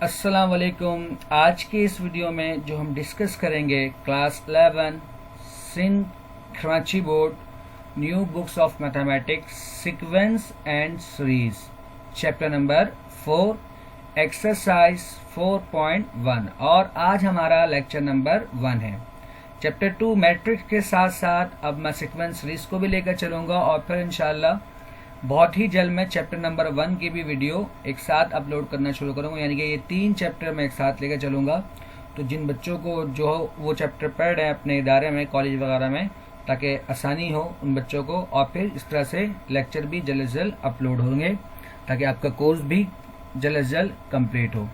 अस्सलाम वालेकुम। आज के इस वीडियो में जो हम डिस्कस करेंगे class 11 Sindh Karachi board new books of mathematics sequence and series chapter number 4 exercise 4.1 और आज हमारा लेक्चर नंबर 1 है। चैप्टर 2 मैट्रिक्स के साथ साथ अब मैं सीक्वेंस सीरीज को भी लेकर चलूंगा और फिर इंशाल्लाह बहुत ही जल्द मैं चैप्टर नंबर 1 की भी वीडियो एक साथ अपलोड करना शुरू करूंगा, यानी कि ये 3 चैप्टर मैं एक साथ लेकर चलूंगा। तो जिन बच्चों को जो वो चैप्टर पढ़ रहे हैं अपने इदारे में, कॉलेज वगैरह में, ताकि आसानी हो उन बच्चों को, और फिर इस तरह से लेक्चर भी जल्द से जल्द अपलोड होंगे ताकि आपका कोर्स भी जल्द से जल्द कंप्लीट हो।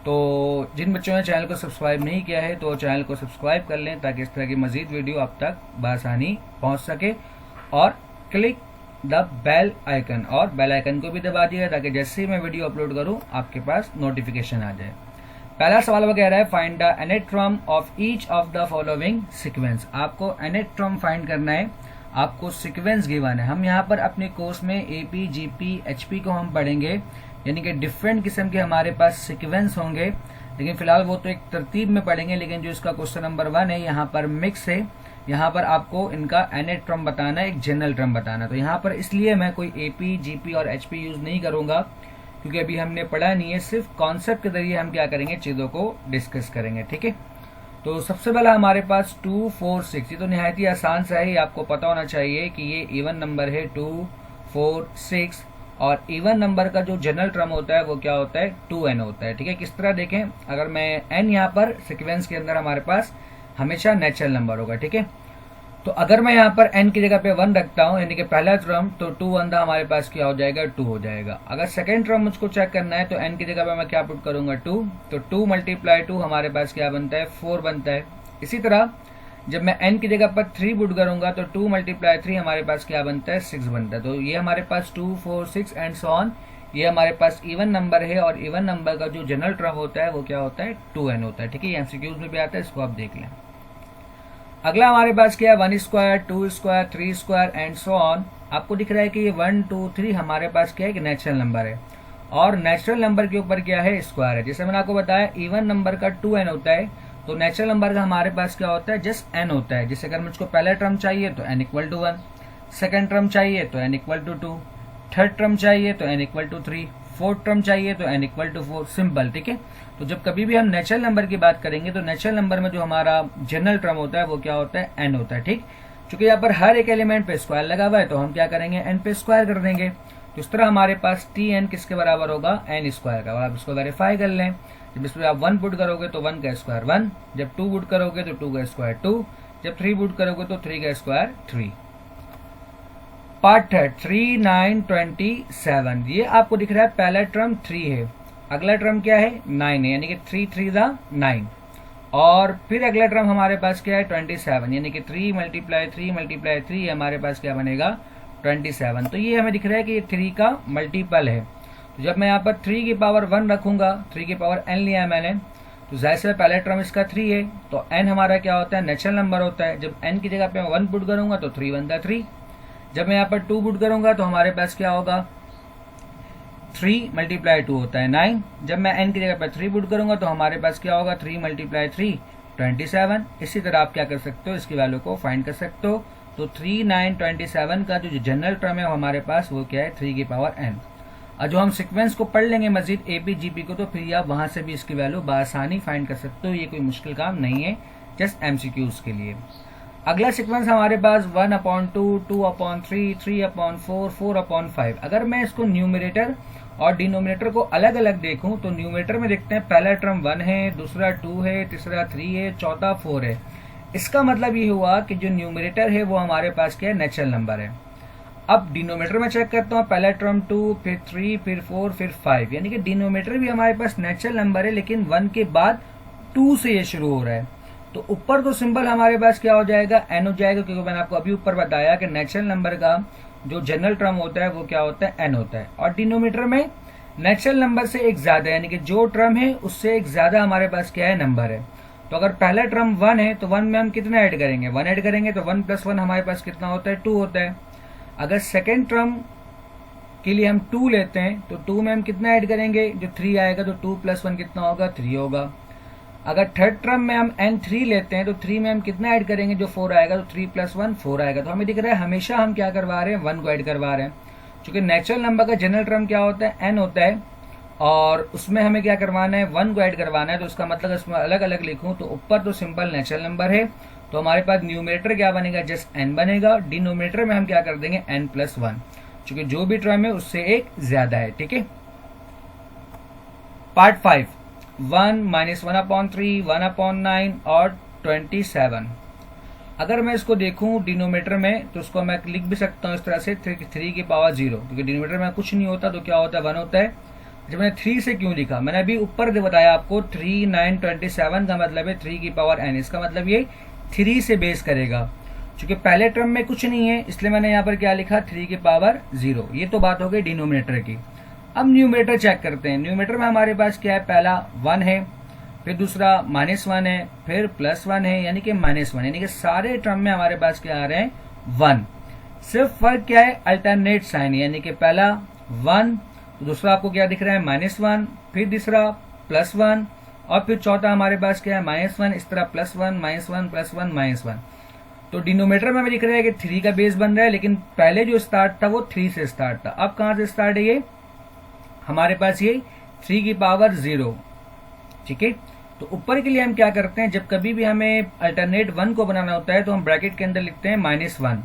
तो जिन बच्चों ने चैनल को सब्सक्राइब नहीं किया है तो चैनल को सब्सक्राइब कर लें ताकि इस तरह की मजीद वीडियो आप तक बआसानी पहुँच सके, और क्लिक द बेल आइकन, और बेल आइकन को भी दबा दिया ताकि जैसे ही मैं वीडियो अपलोड करूं आपके पास नोटिफिकेशन आ जाए। पहला सवाल वो कह रहा है find the nth term of each of the following sequence. आपको nth टर्म फाइंड करना है, आपको सीक्वेंस गिवन है। हम यहाँ पर अपने कोर्स में एपी, जीपी, एचपी को हम पढ़ेंगे, यानी कि डिफरेंट किस्म के हमारे पास सीक्वेंस होंगे, लेकिन फिलहाल वो तो एक तरतीब में पढ़ेंगे। लेकिन जो इसका क्वेश्चन नंबर 1 है यहाँ पर मिक्स है, यहाँ पर आपको इनका nth टर्म बताना है, एक जनरल टर्म बताना। तो यहाँ पर इसलिए मैं कोई एपी, जीपी और एचपी यूज नहीं करूंगा क्योंकि अभी हमने पढ़ा नहीं है, सिर्फ कॉन्सेप्ट के जरिए हम क्या करेंगे, चीजों को डिस्कस करेंगे। ठीक है, तो सबसे पहला हमारे पास 2, 4, 6। ये तो निहायत ही आसान सा है, आपको पता होना चाहिए कि ये इवन नंबर है 2, 4, 6, और इवन नंबर का जो जनरल टर्म होता है वो क्या होता है, 2n होता है। ठीक है, किस तरह देखें, अगर मैं n यहाँ पर सीक्वेंस के अंदर हमारे पास हमेशा नेचुरल नंबर होगा। ठीक है, तो अगर मैं यहाँ पर n की जगह पे 1 रखता हूँ, यानी कि पहला टर्म, तो 2 1 हमारे पास क्या हो जाएगा, 2 हो जाएगा। अगर सेकंड टर्म मुझको चेक करना है तो n की जगह पे मैं क्या पुट करूंगा, 2, तो 2 मल्टीप्लाई 2 हमारे पास क्या बनता है, 4 बनता है। इसी तरह जब मैं n की जगह पर 3 पुट करूंगा तो 2 मल्टीप्लाई 3 हमारे पास क्या बनता है, 6 बनता है। तो ये हमारे पास 2, 4, 6 एंड सो ऑन, ये हमारे पास इवन नंबर है, और इवन नंबर का जो जनरल टर्म होता है वो क्या होता है, 2n होता है। ठीक है, एमसीक्यूज में भी आता है, इसको आप देख लें। अगला हमारे पास क्या है, 1 square, 2 square, 3 square and so on. आपको दिख रहा है कि ये 1, 2, 3 हमारे पास क्या है कि नेचुरल नंबर है, और नेचुरल नंबर के ऊपर क्या है, स्क्वायर है। जैसे मैंने आपको बताया इवन नंबर का 2n होता है, तो नेचुरल नंबर का हमारे पास क्या होता है, जस्ट n होता है। जैसे अगर मुझको पहला टर्म चाहिए तो n equal to 1, second term चाहिए तो n equal to 2, third term चाहिए तो n equal to 3, fourth term चाहिए तो n इक्वल टू 4। सिंपल। ठीक है, तो जब कभी भी हम नेचुरल नंबर की बात करेंगे तो नेचुरल नंबर में जो हमारा जनरल टर्म होता है वो क्या होता है, n होता है। ठीक, क्योंकि यहाँ पर हर एक एलिमेंट पे स्क्वायर लगा हुआ है तो हम क्या करेंगे, n पे स्क्वायर कर देंगे। तो इस तरह हमारे पास tn किसके बराबर होगा, n स्क्वायर का। आप इसको वेरीफाई कर लें, जब इसमें आप 1 पुट करोगे तो 1 का स्क्वायर 1, जब 2 पुट करोगे तो 2 का स्क्वायर 2, जब 3 पुट करोगे तो 3 का स्क्वायर 3। Part third 3, 9, 27। ये आपको दिख रहा है पहला टर्म 3 है, अगला टर्म क्या है, 9 है, यानी कि 3 3 9, और फिर अगला टर्म हमारे पास क्या है, 27, यानी कि 3 मल्टीप्लाई 3 मल्टीप्लाई 3 हमारे पास क्या बनेगा, 27। तो ये हमें दिख रहा है कि ये 3 का मल्टीपल है। तो जब मैं यहाँ पर 3 की पावर 1 रखूंगा, 3 की पावर n लिया है मैंने, तो जाहिर से पहला टर्म इसका 3 है, तो n हमारा क्या होता है, नेचुरल नंबर होता है। जब n की जगह पे मैं 1 पुट करूंगा तो 3 बनता है 3, जब मैं यहाँ पर 2 पुट करूंगा तो हमारे पास क्या होगा, 3 मल्टीप्लाई 2 होता है 9, जब मैं n की जगह पर 3 पुट करूंगा तो हमारे पास क्या होगा, 3 मल्टीप्लाई 3 27। इसी तरह आप क्या कर सकते हो, इसकी वैल्यू को फाइंड कर सकते हो। तो 3, 9, 27 का जो जनरल टर्म है हमारे पास वो क्या है, 3 की पावर n। और जो हम सीक्वेंस को पढ़ लेंगे मजीद एपी, जीपी को, तो फिर आप वहां से भी इसकी वैल्यू बआसानी फाइंड कर सकते हो। ये कोई मुश्किल काम नहीं है, जस्ट एमसीक्यूज के लिए। अगला सीक्वेंस हमारे पास 1/2, 2/3, 3/4, 4/5। अगर मैं इसको न्यूमरेटर और डिनोमिनेटर को अलग अलग देखूं तो न्यूमरेटर में देखते हैं पहला टर्म 1 है, दूसरा 2 है, तीसरा 3 है, चौथा 4 है। इसका मतलब ये हुआ कि जो न्यूमरेटर है वो हमारे पास क्या है, नेचुरल नंबर है। अब डिनोमिनेटर में चेक करता हूँ, पहला टर्म 2, फिर 3, फिर 4, फिर 5, यानी कि डिनोमिनेटर भी हमारे पास नेचुरल नंबर है, लेकिन 1 के बाद 2 से ये शुरू हो रहा है। तो ऊपर तो सिंबल हमारे पास क्या हो जाएगा, n हो जाएगा, क्योंकि मैंने आपको अभी ऊपर बताया कि नेचुरल नंबर का जो जनरल टर्म होता है वो क्या होता है, n होता है। और डिनोमिनेटर में नेचुरल नंबर से एक ज्यादा, यानी कि जो टर्म है उससे एक ज्यादा हमारे पास क्या है, नंबर है। तो अगर पहला टर्म 1 है तो 1 में हम कितना ऐड करेंगे, 1 ऐड करेंगे, तो 1 + 1 हमारे पास कितना होता है, 2 होता है। अगर सेकेंड टर्म के लिए हम 2 लेते हैं, तो 2 में हम कितना ऐड करेंगे, जो 3 आएगा, तो 2 + 1 कितना होगा, 3 होगा। अगर थर्ड टर्म में हम n3 लेते हैं, तो 3 में हम कितना ऐड करेंगे, जो 4 आएगा, तो 3 + 1 4 आएगा। तो हमें दिख रहा है हमेशा हम क्या करवा रहे हैं, 1 को ऐड करवा रहे हैं। क्योंकि नेचुरल नंबर का जनरल टर्म क्या होता है, n होता है, और उसमें हमें क्या करवाना है, 1 को ऐड करवाना है। तो उसका मतलब इसमें अलग अलग लिखूं तो ऊपर तो सिंपल नेचुरल नंबर है, तो हमारे पास न्यूमरेटर क्या बनेगा, जस्ट n बनेगा। डिनोमिनेटर में हम क्या कर देंगे, n + 1, क्योंकि जो भी टर्म है उससे एक ज्यादा है। ठीक है। पार्ट 5, 1 - 1/3, 1/9 और 27। अगर मैं इसको देखूं डिनोमिनेटर में, तो उसको मैं लिख भी सकता हूं इस तरह से, 3 की पावर 0, क्योंकि डिनोमिनेटर में कुछ नहीं होता तो क्या होता है, 1 होता है। जब मैंने 3 से क्यों लिखा, मैंने अभी ऊपर बताया आपको, 3, 9, 27 का मतलब है 3 की पावर n। इसका मतलब ये 3 से बेस करेगा, क्योंकि पहले टर्म में कुछ नहीं है, इसलिए मैंने यहाँ पर क्या लिखा, 3 की पावर 0। ये तो बात हो गई डिनोमिनेटर की। अब न्यूमरेटर चेक करते हैं। न्यूमरेटर में हमारे पास क्या है, पहला 1 है, फिर दूसरा -1 है, फिर +1 है, यानी कि -1, यानी कि सारे टर्म में हमारे पास क्या आ रहे हैं, 1। सिर्फ फर्क क्या है, अल्टरनेट साइन, यानी कि पहला 1, दूसरा आपको क्या दिख रहा है, -1, फिर तीसरा +1, और फिर चौथा हमारे पास क्या है, -1। इस तरह +1 -1 +1 -1। तो डिनोमिनेटर में हमें दिख रहा है कि 3 का बेस बन रहा है, लेकिन पहले जो स्टार्ट था वो 3 से स्टार्ट था। अब कहां से स्टार्ट है, ये हमारे पास ये 3 की पावर 0। ठीक है। तो ऊपर के लिए हम क्या करते हैं, जब कभी भी हमें अल्टरनेट 1 को बनाना होता है, तो हम ब्रैकेट के अंदर लिखते हैं -1।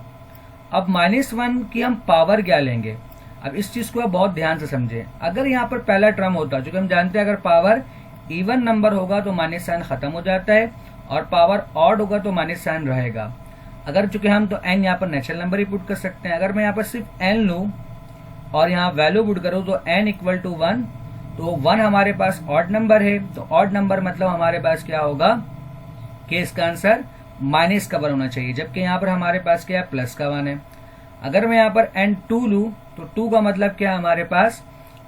अब -1 की हम पावर क्या लेंगे, अब इस चीज को आप बहुत ध्यान से समझें। अगर यहाँ पर पहला टर्म होता, क्योंकि हम जानते हैं अगर पावर इवन नंबर होगा तो माइनस साइन खत्म हो जाता है, और पावर ऑड होगा तो माइनस साइन रहेगा। अगर चूंकि हम तो n यहाँ पर नेचुरल नंबर ही पुट कर सकते हैं। अगर मैं यहाँ पर सिर्फ n लूं और यहाँ वैल्यू पुट करूं, तो n = 1, तो 1 हमारे पास ऑड नंबर है, तो ऑड नंबर मतलब हमारे पास क्या होगा, कि इसका आंसर माइनस का 1 होना चाहिए, जबकि यहाँ पर हमारे पास क्या है, प्लस का 1 है। अगर मैं यहाँ पर n2 लूं, तो 2 का मतलब क्या है हमारे पास,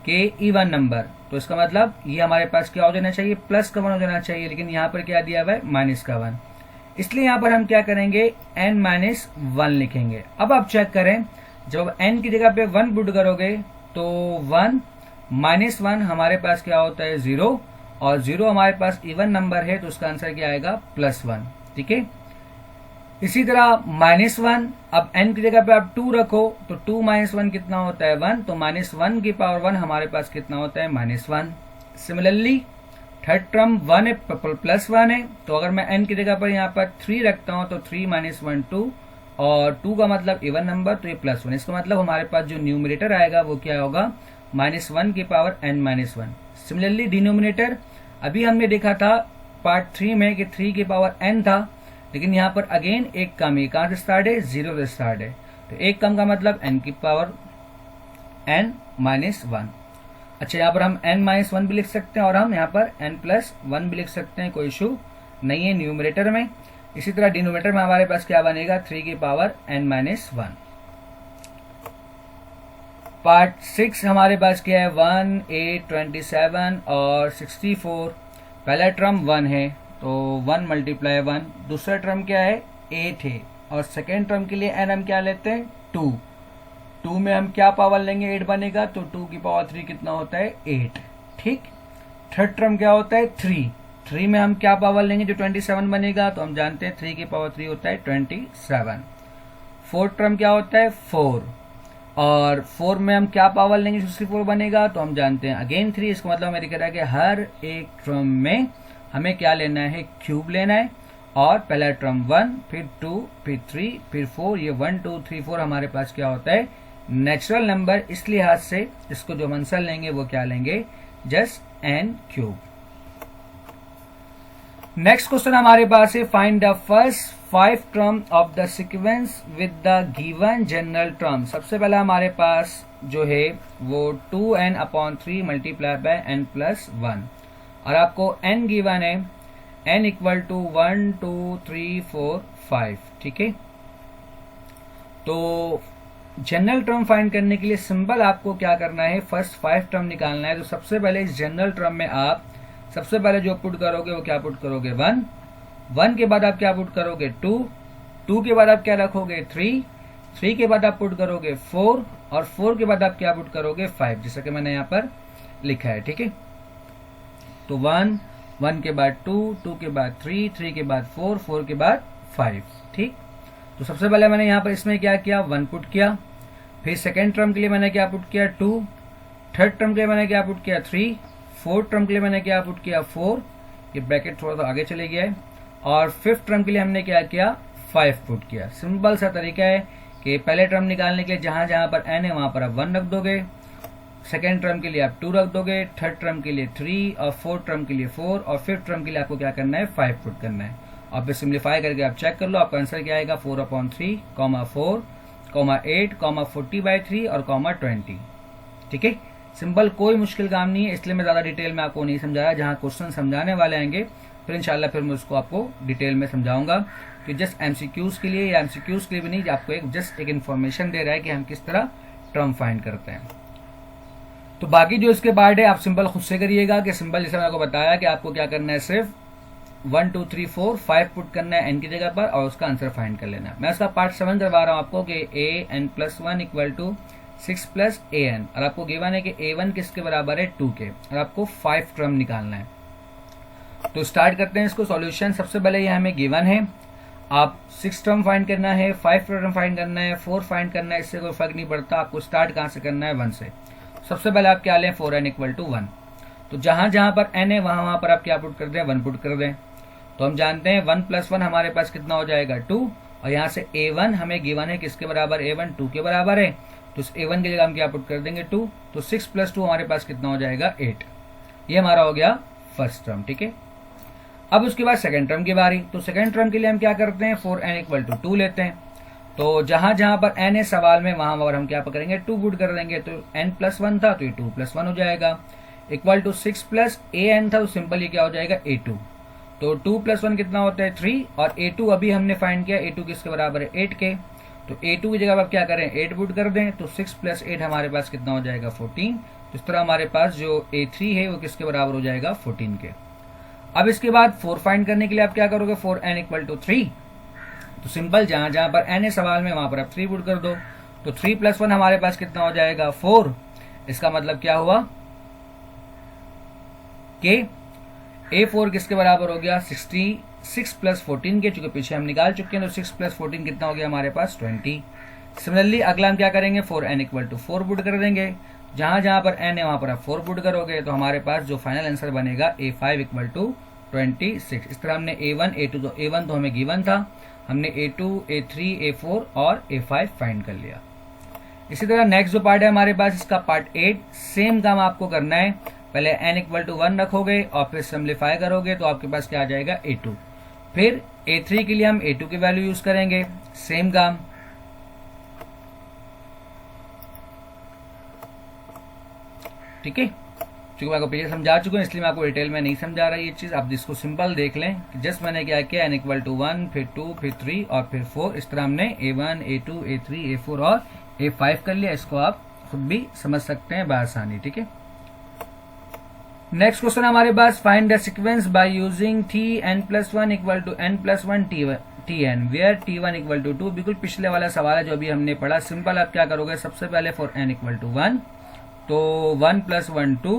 के इवन नंबर, तो इसका मतलब ये हमारे पास क्या हो जाना चाहिए, प्लस का 1 हो जाना चाहिए, लेकिन यहाँ पर क्या दिया हुआ है, माइनस का 1। इसलिए यहाँ पर हम क्या करेंगे, n-1 लिखेंगे। अब आप चेक करें, जब n की जगह पे 1 पुट करोगे, तो 1 -1 हमारे पास क्या होता है, 0, और 0 हमारे पास इवन नंबर है, तो उसका आंसर क्या आएगा, +1। ठीक है। इसी तरह -1, अब n की जगह पे आप 2 रखो, तो 2 - 1 कितना होता है, 1, तो -1 की पावर 1 हमारे पास कितना होता है, -1। सिमिलरली थर्ड टर्म 1 है, +1 है, तो अगर मैं n की जगह पर यहाँ पर 3 रखता हूँ, तो 3 - 1 2, और 2 का मतलब इवन नंबर, तो ये +1। इसका मतलब हमारे पास जो न्यूमरेटर आएगा वो क्या होगा, -1 की पावर n-1। सिमिलरली डिनोमिनेटर, अभी हमने देखा था पार्ट 3 में कि 3 की पावर n था, लेकिन यहाँ पर अगेन एक कम है, कहां से स्टार्ट है, 0 से स्टार्ट है, तो एक कम का मतलब n की पावर n-1। अच्छा, यहाँ पर हम n-1 भी लिख सकते हैं, और हम यहाँ पर n+1 भी लिख सकते हैं, कोई इशू नहीं है न्यूमरेटर में। इसी तरह डिनोमिनेटर में हमारे पास क्या बनेगा, 3 की पावर n-1। पार्ट 6 हमारे पास क्या है, 1, 8, 27 और 64। पहला टर्म 1 है, तो 1 × 1। दूसरा टर्म क्या है, 8 है, और सेकेंड टर्म के लिए n हम क्या लेते हैं, 2। 2 में हम क्या पावर लेंगे, 8 बनेगा, तो 2 की पावर 3 कितना होता है, 8। ठीक। थर्ड टर्म क्या होता है, 3। 3 में हम क्या पावर लेंगे, जो 27 बनेगा, तो हम जानते हैं 3 की पावर 3 होता है 27। फोर्थ टर्म क्या होता है, 4, और 4 में हम क्या पावर लेंगे, 64 बनेगा, तो हम जानते हैं अगेन 3। इसका मतलब हमें दिख रहा है कि हर एक टर्म में हमें क्या लेना है, क्यूब लेना है, और पहला टर्म 1, फिर 2, फिर 3, फिर 4, ये 1 2 3 4 हमारे पास क्या होता है, नेचुरल नंबर। इस लिहाज से इसको जो आंसर लेंगे वो क्या लेंगे, जस्ट n³। नेक्स्ट क्वेश्चन हमारे पास है, find the first 5 term of the sequence with the given general term. सबसे पहला हमारे पास जो है वो 2n/3 × n+1, और आपको n गिवन है, n = 1 2 3 4 5। ठीक है। तो जनरल टर्म फाइंड करने के लिए सिंपल आपको क्या करना है, फर्स्ट 5 टर्म निकालना है। तो सबसे पहले इस जनरल टर्म में आप सबसे पहले जो पुट करोगे वो क्या पुट करोगे, 1। 1 के बाद आप क्या पुट करोगे, 2। 2 के बाद आप क्या रखोगे, 3। 3 के बाद आप पुट करोगे 4, और 4 के बाद आप क्या पुट करोगे 5, जैसा कि मैंने यहाँ पर लिखा है, ठीक है। तो 1, 1 के बाद 2, 2 के बाद 3, 3 के बाद 4, 4 के बाद 5, ठीक। तो सबसे पहले मैंने यहाँ पर इसमें क्या किया 1 पुट किया, फिर सेकेंड टर्म के लिए मैंने क्या पुट किया 2, थर्ड टर्म के लिए मैंने क्या पुट किया 3, फोर्थ टर्म के लिए मैंने क्या पुट किया 4, ये ब्रैकेट थोड़ा सा आगे चले गया है, और फिफ्थ टर्म के लिए हमने क्या किया 5 पुट किया। सिंपल सा तरीका है कि पहले टर्म निकालने के लिए जहां जहां पर n है वहां पर आप 1 रख दोगे, सेकेंड टर्म के लिए आप 2 रख दोगे, थर्ड टर्म के लिए 3, और फोर्थ टर्म के लिए 4, और फिफ्थ टर्म के लिए आपको क्या करना है 5 पुट करना है। और फिर सिंप्लीफाई करके आप चेक कर लो, आपका आंसर क्या आएगा 4/3, 4, 8, 40/3 और 20, ठीक है। सिंपल, कोई मुश्किल काम नहीं है, इसलिए मैं ज्यादा डिटेल में आपको नहीं समझाया। जहां क्वेश्चन समझाने वाले आएंगे फिर इंशाल्लाह फिर मैं उसको आपको डिटेल में समझाऊंगा, कि जस्ट एमसीक्यूज के लिए या एमसीक्यूज के लिए भी नहीं, आपको एक जस्ट एक इन्फॉर्मेशन दे रहा है कि हम किस तरह टर्म फाइंड करते हैं। तो बाकी जो इसके पार्ट है आप सिंपल खुद से करिएगा, कि सिंपल जैसे मैंने आपको बताया कि आपको क्या करना है, सिर्फ 1, 2, 3, 4, 5 पुट करना है n की जगह पर और उसका आंसर फाइंड कर लेना है। मैं उसका पार्ट 7 करवा रहा हूं आपको कि an+1 = 6 + an, और आपको गिवन है कि a1 किसके बराबर है 2 के, और आपको 5 टर्म निकालना है। तो स्टार्ट करते हैं इसको सॉल्यूशन। सबसे पहले ये हमें गिवन है, आप 6 टर्म फाइंड करना है, 5 टर्म फाइंड करना है, 4 फाइंड करना है, इससे कोई फर्क नहीं पड़ता। आपको स्टार्ट कहां से करना है 1 से। सबसे पहले आप क्या लें 4n = 1, तो जहां जहां पर n है वहां वहां पर आप क्या पुट कर दें 1 पुट कर दें। तो हम जानते हैं 1 + 1 हमारे पास कितना हो जाएगा 2, और यहाँ से a1 हमें गिवन है किसके बराबर, a1 2 के बराबर है, तो इस a1 की जगह हम क्या पुट कर देंगे 2, तो 6 + 2 हमारे पास कितना हो जाएगा 8। ये हमारा हो गया फर्स्ट टर्म, ठीक है। अब उसके बाद सेकंड टर्म की बारी। तो सेकंड टर्म के लिए हम क्या करते हैं 4n = 2 लेते हैं। तो जहां जहां पर n है सवाल में वहां पर हम क्या करेंगे 2 पुट कर देंगे, तो n+1 था तो ये 2+1 हो जाएगा, इक्वल टू 6 + an था, तो सिंपल ये क्या हो जाएगा a2। तो 2 + 1 कितना होता है 3, और a2 अभी हमने फाइंड किया, a2 किसके बराबर है 8 के, तो a2 की जगह आप क्या करें 8 पुट कर दें, तो 6 + 8 हमारे पास कितना हो जाएगा 14। तो इस तरह हमारे पास जो a3 है वो किसके बराबर हो जाएगा 14 के। अब इसके बाद 4 फाइंड करने के लिए आप क्या करोगे 4n = 3, तो सिंपल जहां जहां पर n है सवाल में वहां पर आप 3 पुट कर दो, तो 3 + 1 हमारे पास कितना हो जाएगा 4। इसका मतलब क्या हुआ कि a4 किसके बराबर हो गया 66 + 14 के, चूंकि पीछे हम निकाल चुके हैं, तो 6 + 14 कितना हो गया हमारे पास 20। सिमिलरली अगला हम क्या करेंगे 4n = 4 पुट कर देंगे, जहां जहां पर n है वहां पर आप 4 पुट करोगे, तो हमारे पास जो फाइनल आंसर बनेगा a5 = 26। इस तरह हमने a1 a2, तो a1 तो हमें गिवन था, हमने a2 a3 a4 और a5 फाइंड कर लिया। इसी तरह नेक्स्ट जो पार्ट है हमारे पास, इसका पार्ट 8, सेम काम आपको करना है। पहले n = 1 रखोगे और फिर सिंप्लीफाई करोगे, तो आपके पास क्या आ जाएगा a2। फिर a3 के लिए हम a2 की वैल्यू यूज करेंगे, सेम काम, ठीक है। क्योंकि मैं आपको पीछे समझा चुका हूं इसलिए मैं आपको डिटेल में नहीं समझा रहा ये चीज, आप जिसको सिंपल देख लें। जस्ट मैंने क्या किया n = 1, फिर 2, फिर 3 और फिर 4, इस तरह हमने a1 a2 a3 a4 और a5 कर लिया। इसको आप खुद भी समझ सकते हैं बआसानी, ठीक है। नेक्स्ट क्वेश्चन हमारे पास, find the sequence by using tn+1 = n+1 tn where t1 = 2। बिल्कुल पिछले वाला सवाल है जो अभी हमने पढ़ा। सिंपल आप क्या करोगे, सबसे पहले फॉर n = 1, तो 1 + 1 2,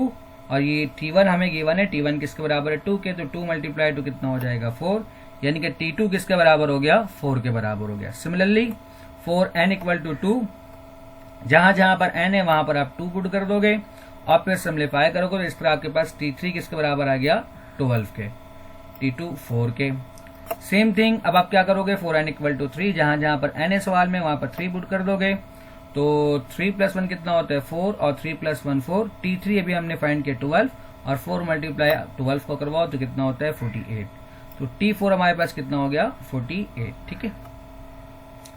और ये t1 हमें गिवन है, t1 किसके बराबर है 2 के, तो 2 × 2 कितना हो जाएगा 4, यानी कि t2 किसके बराबर हो गया 4 के बराबर हो गया। सिमिलरली फॉर n = 2, जहां जहां पर n है वहां पर आप 2 पुट कर दोगे और फिर सिंप्लीफाई करोगे, तो इस तरह आपके पास t3 किसके बराबर आ गया 12 के, t2 4 के। सेम थिंग अब आप क्या करोगे 4n = 3, जहां जहां पर n है सवाल में वहां पर 3 पुट कर दोगे, तो 3 + 1 कितना होता है 4, और 3 + 1 4, t3 अभी हमने फाइंड किया 12, और 4 × 12 को करवाओ तो कितना होता है 48, तो t4 हमारे पास कितना हो गया 48, ठीक है।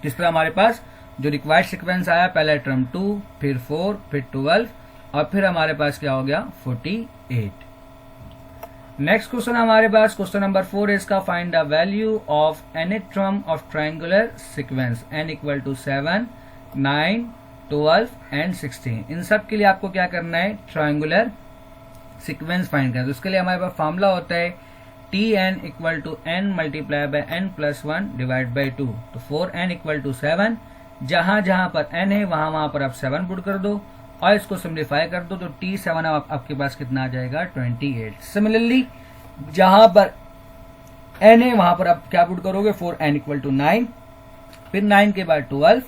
इस तरह हमारे पास जो रिक्वायर्ड सीक्वेंस आया, पहला टर्म 2, फिर 4, फिर 12, और फिर हमारे पास क्या हो गया 48। नेक्स्ट क्वेश्चन हमारे पास क्वेश्चन नंबर 4 है, इसका find the value of nth term of triangular sequence n = 7, 9, 12 and 16। इन सब के लिए आपको क्या करना है ट्रायंगुलर सीक्वेंस फाइंड करना है। तो उसके लिए हमारे पास फॉर्मूला होता है tn = n × n+1 / 2। तो 4n = 7, जहां जहां पर n है वहां वहां पर आप 7 पुट कर दो और इसको सिंप्लीफाई कर दो, तो T7 आपके पास कितना आ जाएगा 28। सिमिलरली जहां पर n है वहां पर आप क्या पुट करोगे, फॉर n इक्वल टू 9, फिर 9 के बाद 12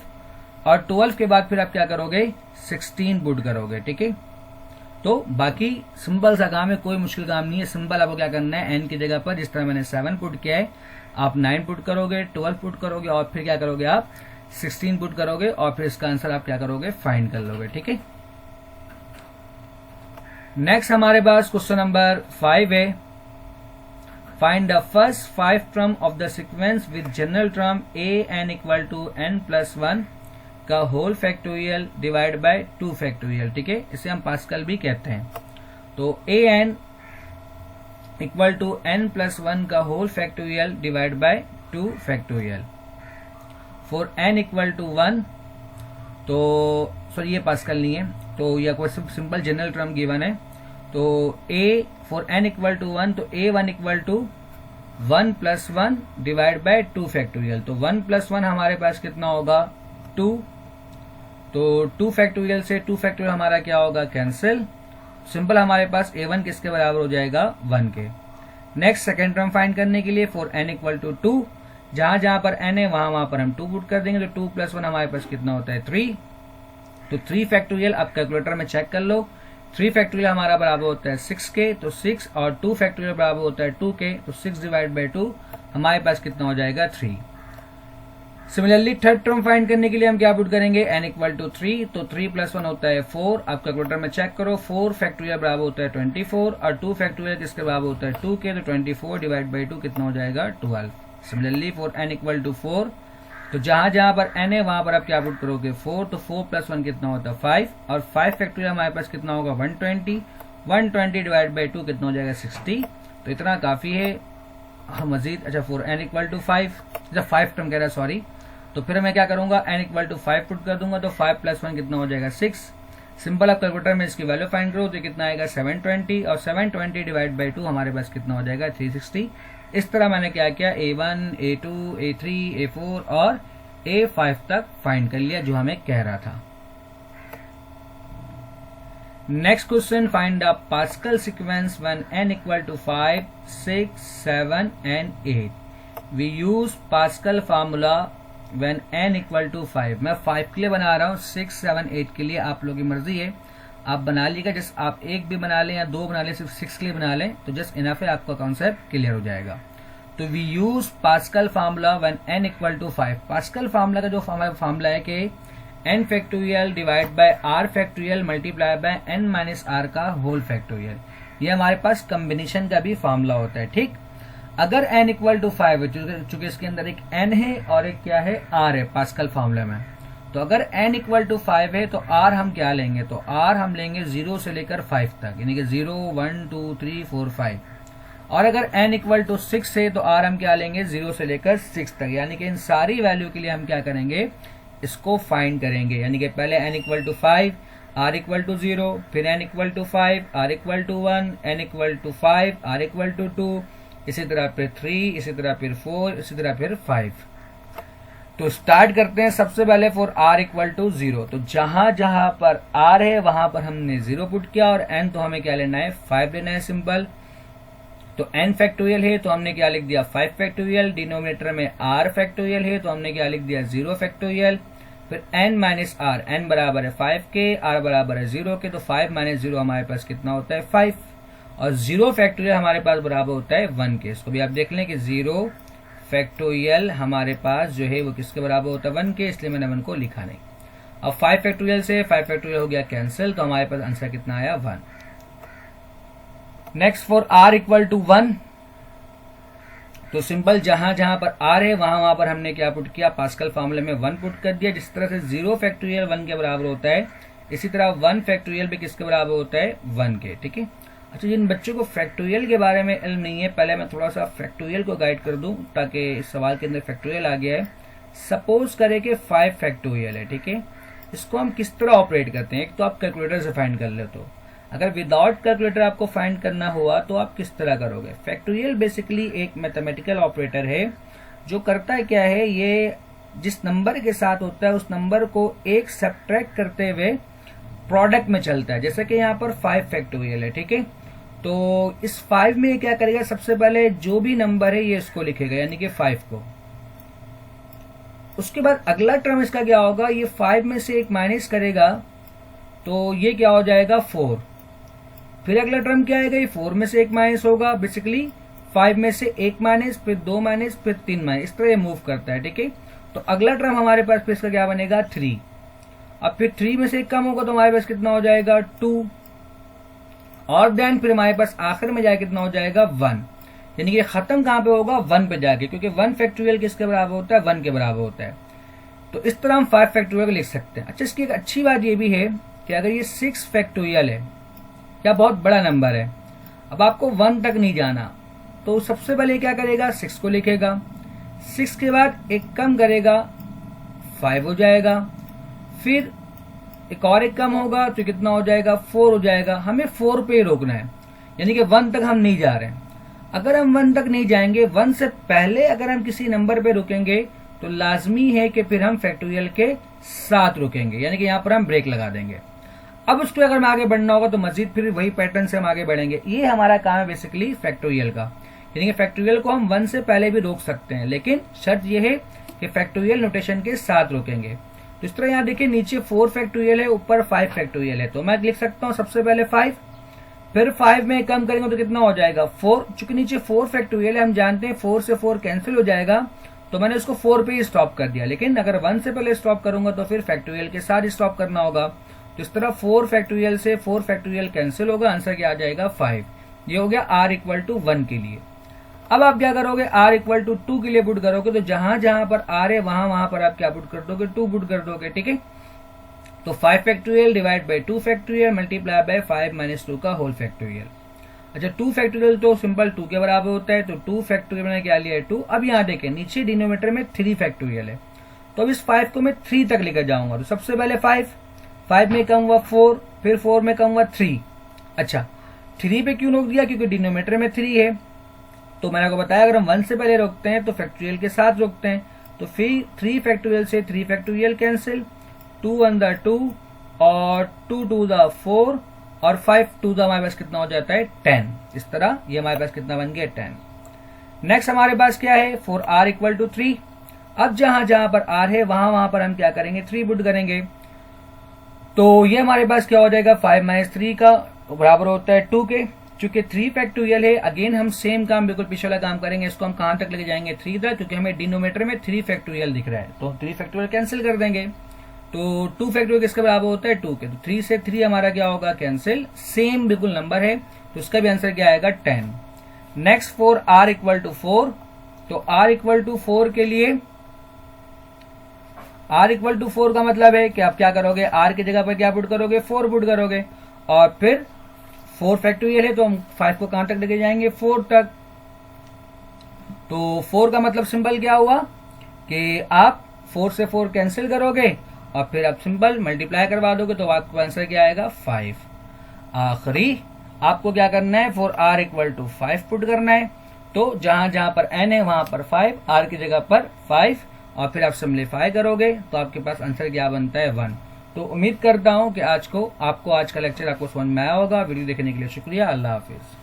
और 12 के बाद फिर आप क्या करोगे 16 पुट करोगे। ठीक है, तो बाकी सिंपल सा काम है, कोई मुश्किल काम नहीं है। सिंपल आपको क्या करना है, n की जगह पर जिस तरह मैंने 7 पुट किया है आप 9 पुट करोगे, 12 पुट करोगे और फिर क्या करोगे आप 16 पुट करोगे और फिर इसका आंसर आप क्या करोगे फाइंड कर लोगे। ठीक है, नेक्स्ट हमारे पास क्वेश्चन नंबर 5 है, find the first 5 term of the sequence with general term an equal to n+1 का whole factorial divide by 2 factorial. ठीक है, इसे हम पास्कल भी कहते हैं। तो an इक्वल टू n+1 का whole factorial divide by 2 factorial for n equal to 1, तो सॉरी ये पास्कल नहीं है, तो यह question simple general term given है। तो a for n equal to 1, तो a1 equal to 1+1 divide by 2 factorial. तो 1+1 हमारे पास कितना होगा 2, तो 2 फैक्टोरियल से 2 फैक्टोरियल हमारा क्या होगा कैंसिल। सिंपल हमारे पास a1 किसके बराबर हो जाएगा 1 के। नेक्स्ट सेकेंड टर्म फाइंड करने के लिए फॉर n इक्वल टू 2, जहां जहां पर n है वहां वहां पर हम 2 पुट कर देंगे, तो 2+1 हमारे पास कितना होता है 3। तो 3 फैक्टोरियल आप कैलकुलेटर में चेक कर लो, 3 फैक्टोरियल हमारा बराबर होता है 6 के, तो 6 और 2 फैक्टोरियल बराबर होता है 2 के, तो 6 डिवाइड बाई 2 हमारे पास कितना हो जाएगा 3। सिमिलरली थर्ड टर्म फाइंड करने के लिए हम क्या पुट करेंगे n इक्वल टू 3, तो 3+1 होता है 4। आप कैलकुलेटर में चेक करो, 4 फैक्टोरियल बराबर होता है 24 और 2 फैक्टोरियल किसके बराबर होता है 2 के, तो 24 डिवाइड बाई 2 कितना हो जाएगा 12। Similarly for n equal to 4, तो जहां जहां पर n है वहां पर आप क्या पुट करोगे 4, तो 4+1 कितना होता है 5 और 5 फैक्टोरियल हमारे पास कितना होगा 120 डिवाइड बाई 2 कितना हो जाएगा 60। तो इतना काफी है मजीद। अच्छा फॉर n इक्वल टू 5, अच्छा 5 टर्म कह रहा है सॉरी, तो फिर मैं क्या करूंगा n इक्वल टू 5 पुट कर दूंगा, तो 5+1 कितना हो जाएगा 6। सिंपल आप कैलकुलेटर में इसकी वैल्यू फाइंड करो तो कितना आएगा 720 और 720 डिवाइड बाई 2 हमारे पास कितना हो जाएगा 360। इस तरह मैंने क्या किया a1, a2, a3, a4 और a5 तक फाइंड कर लिया जो हमें कह रहा था। Next question, find the Pascal sequence when n equal to 5, 6, 7 and 8। We use Pascal formula when n equal to 5। मैं 5 के लिए बना रहा हूँ, 6, 7, 8 के लिए आप लोगों की मर्जी है, आप बना लीजिएगा। जस्ट आप एक भी बना लें या 2 बना लें, सिर्फ 6 के लिए बना लें तो जस्ट इनफ है, आपका कॉन्सेप्ट क्लियर हो जाएगा। तो we use Pascal formula when n equal to 5। Pascal formula का जो फार्मूला है कि n factorial divide by r factorial multiply by n minus r का होल फैक्टोरियल, ये हमारे पास कॉम्बिनेशन का भी फार्मूला होता है। ठीक, अगर n इक्वल टू 5 है, चूंकि इसके अंदर एक n है और एक क्या है r है पास्कल फार्मूला में, तो अगर n इक्वल टू 5 है तो r हम क्या लेंगे, तो r हम लेंगे 0 से लेकर 5 तक, यानी कि 0, 1, 2, 3, 4, 5। और अगर n इक्वल टू 6 है तो r हम क्या लेंगे 0 से लेकर 6 तक, यानी कि इन सारी वैल्यू के लिए हम क्या करेंगे इसको फाइंड करेंगे। यानी कि पहले n equal to 5, r equal to 0, फिर n equal to 5, r equal to 1, n equal to 5, r equal to 2, इसी तरह फिर 3, इसी तरह फिर 4, इसी तरह फिर 5। तो स्टार्ट करते हैं सबसे पहले फॉर r इक्वल टू 0। तो जहां जहां पर r है वहां पर हमने 0 पुट किया और n तो हमें क्या लेना है 5 लेना है सिंपल। तो n फैक्टोरियल है तो हमने क्या लिख दिया 5 फैक्टोरियल, डिनोमिनेटर में r फैक्टोरियल है तो हमने क्या लिख दिया 0 फैक्टोरियल, फिर n माइनस r, n बराबर है 5 के, r बराबर है 0 के, तो 5 माइनस 0 हमारे पास कितना होता है 5 और 0 फैक्टोरियल हमारे पास बराबर होता है 1 के। इसको भी आप देख लें कि 0 फैक्टोरियल हमारे पास जो है वो किसके बराबर होता है 1 के, इसलिए मैंने 1 को लिखा नहीं। अब 5 फैक्टोरियल से 5 फैक्टोरियल हो गया कैंसिल, तो हमारे पास आंसर कितना आया 1। Next for r equal to 1, तो सिंपल जहां जहां पर r है वहां वहां पर हमने क्या पुट किया पास्कल फार्मूले में 1 पुट कर दिया। जिस तरह से 0 फैक्टोरियल 1 के बराबर होता है, इसी तरह 1 फैक्टोरियल भी किसके बराबर होता है 1 के। ठीक है, अच्छा जिन बच्चों को फैक्टोरियल के बारे में इल्म नहीं है, पहले मैं थोड़ा सा फैक्टोरियल को गाइड कर दूं ताकि इस सवाल के अंदर फैक्टोरियल आ गया है। सपोज करें कि 5 फैक्टोरियल है, ठीक है, इसको हम किस तरह ऑपरेट करते हैं। एक तो आप कैलकुलेटर से फाइंड कर ले, तो अगर विदाउट कैलकुलेटर आपको फाइंड करना हुआ तो आप किस तरह करोगे। फैक्टोरियल बेसिकली एक मैथमेटिकल ऑपरेटर है जो करता है क्या है, ये जिस नंबर के साथ होता है उस नंबर को एक सब्ट्रैक्ट करते हुए प्रोडक्ट में चलता है। जैसे कि यहाँ पर 5 फैक्टोरियल है, ठीक है। तो इस 5 में क्या करेगा, सबसे पहले जो भी नंबर है ये इसको लिखेगा, यानी कि 5 को। उसके बाद अगला टर्म इसका क्या होगा, ये 5 में से एक माइनस करेगा तो ये क्या हो जाएगा 4। फिर अगला टर्म क्या आएगा, ये 4 में से एक माइनस होगा, बेसिकली 5 में से एक माइनस, फिर 2 माइनस, फिर 3 माइनस, इस तरह ये मूव करता है, ठीक है। तो अगला टर्म हमारे पास फिर इसका क्या बनेगा 3। अब फिर 3 में से एक कम होगा तो हमारे पास कितना हो जाएगा 2, और देन फिर हमारे पास आखिर में जाके कितना हो जाएगा 1, यानी कि खत्म कहां पे होगा 1 पे जाके, क्योंकि 1 फैक्टोरियल किसके बराबर होता है 1 के बराबर होता है। तो इस तरह हम 5 फैक्टोरियल लिख सकते हैं। अच्छा, इसकी एक अच्छी बात ये भी है कि अगर ये 6 फैक्टोरियल है, या बहुत बड़ा नंबर है, अब आपको 1 तक नहीं जाना, तो सबसे पहले क्या करेगा 6 को लिखेगा, 6 के बाद एक कम करेगा 5 हो जाएगा, फिर एक और एक कम होगा तो कितना हो जाएगा 4 हो जाएगा। हमें 4 पे ही रोकना है, यानी कि 1 तक हम नहीं जा रहे हैं। अगर हम 1 तक नहीं जाएंगे, 1 से पहले अगर हम किसी नंबर पे रुकेंगे तो लाजमी है कि फिर हम फैक्टोरियल के साथ रुकेंगे, यानी कि यहां पर हम ब्रेक लगा देंगे। अब उसको अगर हमें आगे बढ़ना होगा तो मजीद फिर वही पैटर्न से हम आगे बढ़ेंगे। ये हमारा काम है बेसिकली फैक्टोरियल का, यानी कि फैक्टोरियल को हम 1 से पहले भी रोक सकते हैं, लेकिन शर्त यह है कि फैक्टोरियल नोटेशन के साथ रोकेंगे। तो इस तरह यहाँ देखिए नीचे 4 फैक्टोरियल है, ऊपर 5 फैक्टोरियल है, तो मैं लिख सकता हूँ सबसे पहले 5, फिर 5 में कम करेंगे तो कितना हो जाएगा 4। चूंकि नीचे 4 फैक्टोरियल है, हम जानते हैं 4 से 4 कैंसिल हो जाएगा, तो मैंने उसको 4 पे ही स्टॉप कर दिया। लेकिन अगर 1 से पहले स्टॉप करूंगा तो फिर फैक्टोरियल के साथ स्टॉप करना होगा। तो इस तरह 4 फैक्टोरियल से 4 फैक्टोरियल कैंसिल होगा, आंसर क्या आ जाएगा 5। ये हो गया r इक्वल टू 1 के लिए। अब आप क्या करोगे, r इक्वल टू 2 के लिए पुट करोगे, तो जहां जहां पर r है वहां पर आप क्या पुट कर दोगे 2 पुट कर दोगे, ठीक है। तो 5 factorial divide by 2 factorial multiply bye 5 minus 2 का होल फैक्टोरियल। अच्छा, 2 फैक्टोरियल तो सिंपल 2 के बराबर होता है, तो 2 फैक्टोरियल मैंने क्या लिया है 2। अब यहाँ देखें नीचे डिनोमिनेटर में 3 फैक्टोरियल है, तो अब इस 5 को मैं 3 तक लेकर जाऊंगा। तो सबसे पहले 5 में कम हुआ 4, फिर 4 में कम हुआ 3। अच्छा, 3 पे क्यों रोक दिया, क्योंकि डिनोमिनेटर में 3 है। तो मैंने आपको बताया अगर हम 1 से पहले रोकते हैं तो फैक्टोरियल के साथ रोकते हैं, तो फिर 3 फैक्टोरियल से 3 फैक्टोरियल कैंसिल, 2 1 द 2 और 2 2 द 4 और 5 2 द हमारे पास कितना हो जाता है 10। इस तरह ये हमारे पास कितना बन गया 10। नेक्स्ट हमारे पास क्या है 4r इक्वल टू 3। अब जहां जहां पर r है वहां पर हम क्या करेंगे 3 पुट करेंगे, तो ये हमारे पास क्या हो जाएगा 5 माइनस 3 का बराबर होता है 2 के। चूंकि 3 फैक्टोरियल है, अगेन हम सेम काम बिल्कुल पिछला काम करेंगे, इसको हम कहां तक लेके जाएंगे 3 तक, क्योंकि हमें डिनोमिनेटर में 3 फैक्टोरियल दिख रहा है, तो 3 फैक्टोरियल कैंसिल कर देंगे। तो 2 फैक्टोरियल किसके बराबर होता है 2 के, तो 3 से 3 हमारा क्या होगा कैंसिल, सेम बिल्कुल नंबर है, तो उसका भी आंसर क्या आएगा 10। नेक्स्ट 4r इक्वल टू 4, तो r इक्वल टू 4 के लिए r इक्वल टू 4 का मतलब है कि आप क्या करोगे r की जगह पर क्या पुट करोगे 4 पुट करोगे, और फिर 4 फैक्टोरियल है तो हम 5 को कहां तक लेके जाएंगे 4 तक। तो 4 का मतलब सिंपल क्या हुआ कि आप 4 से 4 कैंसिल करोगे और फिर आप सिंपल मल्टीप्लाई करवा दोगे, तो आपको आंसर क्या आएगा 5। आखिरी आपको क्या करना है 4r इक्वल टू 5 पुट करना है, तो जहां जहां पर n है वहां पर 5, r की जगह पर 5, और फिर आप सिंप्लीफाई करोगे तो आपके पास आंसर क्या बनता है 1। तो उम्मीद करता हूं कि आपको आज का लेक्चर आपको समझ में आया होगा। वीडियो देखने के लिए शुक्रिया, अल्लाह हाफिज।